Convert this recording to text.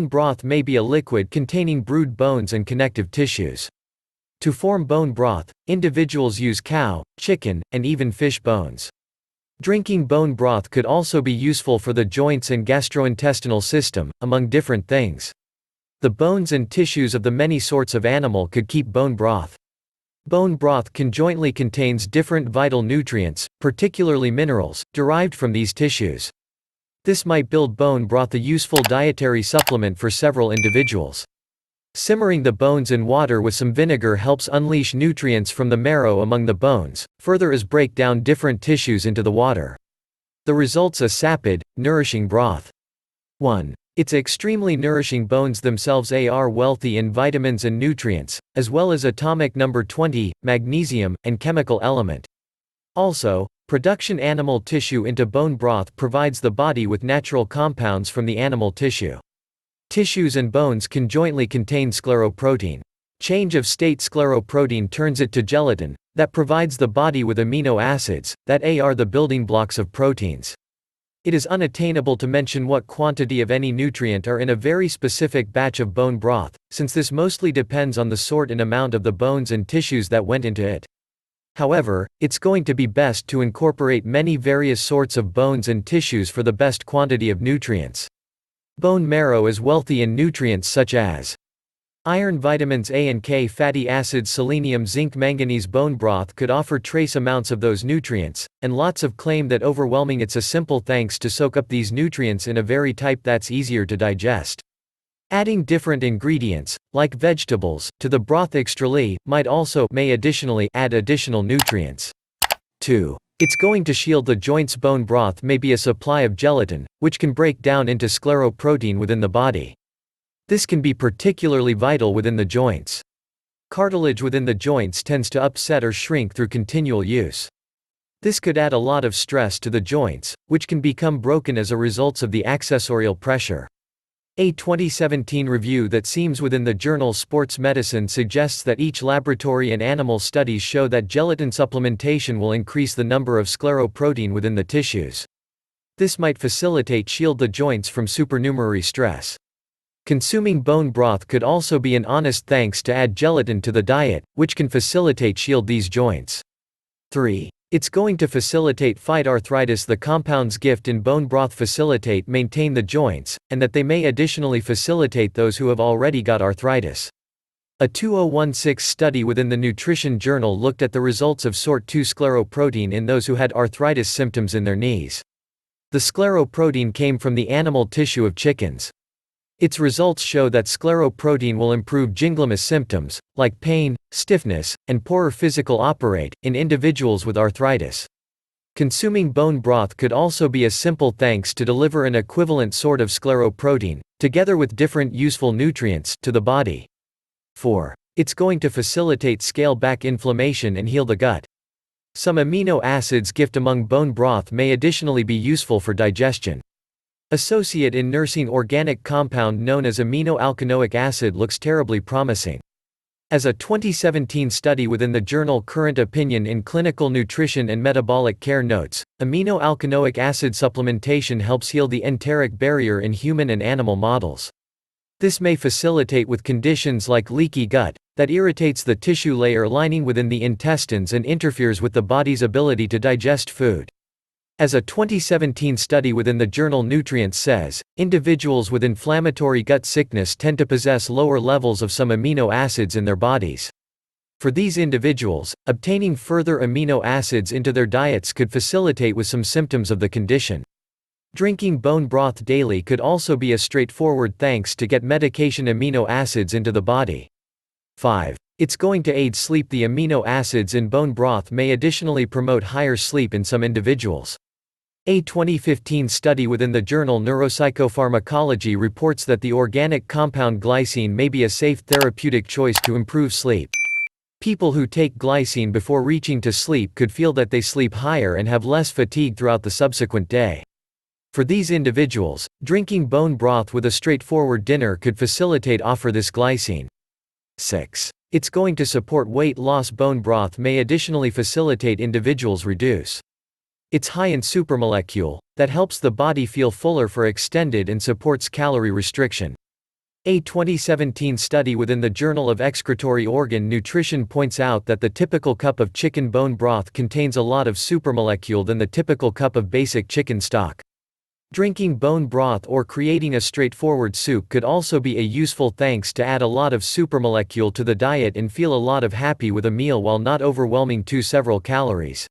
Bone broth may be a liquid containing brewed bones and connective tissues. To form bone broth, individuals use cow, chicken, and even fish bones. Drinking bone broth could also be useful for the joints and gastrointestinal system, among different things. The bones and tissues of the many sorts of animal could keep bone broth. Bone broth conjointly contains different vital nutrients, particularly minerals, derived from these tissues. This might build bone broth a useful dietary supplement for several individuals. Simmering the bones in water with some vinegar helps unleash nutrients from the marrow among the bones, further as break down different tissues into the water. The result's a sapid, nourishing broth. 1. Its extremely nourishing bones themselves are wealthy in vitamins and nutrients, as well as atomic number 20, magnesium, and chemical element. Also, production animal tissue into bone broth provides the body with natural compounds from the animal tissue. Tissues and bones conjointly contain scleroprotein. Change of state scleroprotein turns it to gelatin, that provides the body with amino acids, that are the building blocks of proteins. It is unattainable to mention what quantity of any nutrient are in a very specific batch of bone broth, since this mostly depends on the sort and amount of the bones and tissues that went into it. However, it's going to be best to incorporate many various sorts of bones and tissues for the best quantity of nutrients. Bone marrow is wealthy in nutrients such as iron, vitamins A and K, fatty acids, selenium, zinc, manganese. Bone broth could offer trace amounts of those nutrients, and lots of claim that overwhelming it's a simple thanks to soak up these nutrients in a very type that's easier to digest. Adding different ingredients, like vegetables, to the broth may additionally add additional nutrients. 2. It's going to shield the joints. Bone broth may be a supply of gelatin, which can break down into scleroprotein within the body. This can be particularly vital within the joints. Cartilage within the joints tends to upset or shrink through continual use. This could add a lot of stress to the joints, which can become broken as a result of the accessorial pressure. A 2017 review that seems within the journal Sports Medicine suggests that each laboratory and animal studies show that gelatin supplementation will increase the number of scleroprotein within the tissues. This might facilitate shield the joints from supernumerary stress. Consuming bone broth could also be an honest thanks to add gelatin to the diet, which can facilitate shield these joints. 3. It's going to facilitate fight arthritis. The compounds gift in bone broth facilitate maintain the joints, and that they may additionally facilitate those who have already got arthritis. A 2016 study within the Nutrition Journal looked at the results of sort 2 scleroprotein in those who had arthritis symptoms in their knees. The scleroprotein came from the animal tissue of chickens. Its results show that scleroprotein will improve gingival symptoms, like pain, stiffness, and poorer physical operate, in individuals with arthritis. Consuming bone broth could also be a simple thanks to deliver an equivalent sort of scleroprotein, together with different useful nutrients, to the body. 4. It's going to facilitate scale back inflammation and heal the gut. Some amino acids gift among bone broth may additionally be useful for digestion. Associate in nursing organic compound known as amino-alkanoic acid looks terribly promising. As a 2017 study within the journal Current Opinion in Clinical Nutrition and Metabolic Care notes, amino-alkanoic acid supplementation helps heal the enteric barrier in human and animal models. This may facilitate with conditions like leaky gut, that irritates the tissue layer lining within the intestines and interferes with the body's ability to digest food. As a 2017 study within the journal Nutrients says, individuals with inflammatory gut sickness tend to possess lower levels of some amino acids in their bodies. For these individuals, obtaining further amino acids into their diets could facilitate with some symptoms of the condition. Drinking bone broth daily could also be a straightforward thanks to get medication amino acids into the body. 5. It's going to aid sleep. The amino acids in bone broth may additionally promote higher sleep in some individuals. A 2015 study within the journal Neuropsychopharmacology reports that the organic compound glycine may be a safe therapeutic choice to improve sleep. People who take glycine before reaching to sleep could feel that they sleep higher and have less fatigue throughout the subsequent day. For these individuals, drinking bone broth with a straightforward dinner could facilitate offer this glycine. 6. It's going to support weight loss. Bone broth may additionally facilitate individuals reduce. It's high in supermolecule, that helps the body feel fuller for extended and supports calorie restriction. A 2017 study within the Journal of Excretory Organ Nutrition points out that the typical cup of chicken bone broth contains a lot of supermolecule than the typical cup of basic chicken stock. Drinking bone broth or creating a straightforward soup could also be a useful thanks to add a lot of supermolecule to the diet and feel a lot of happy with a meal while not overwhelming to several calories.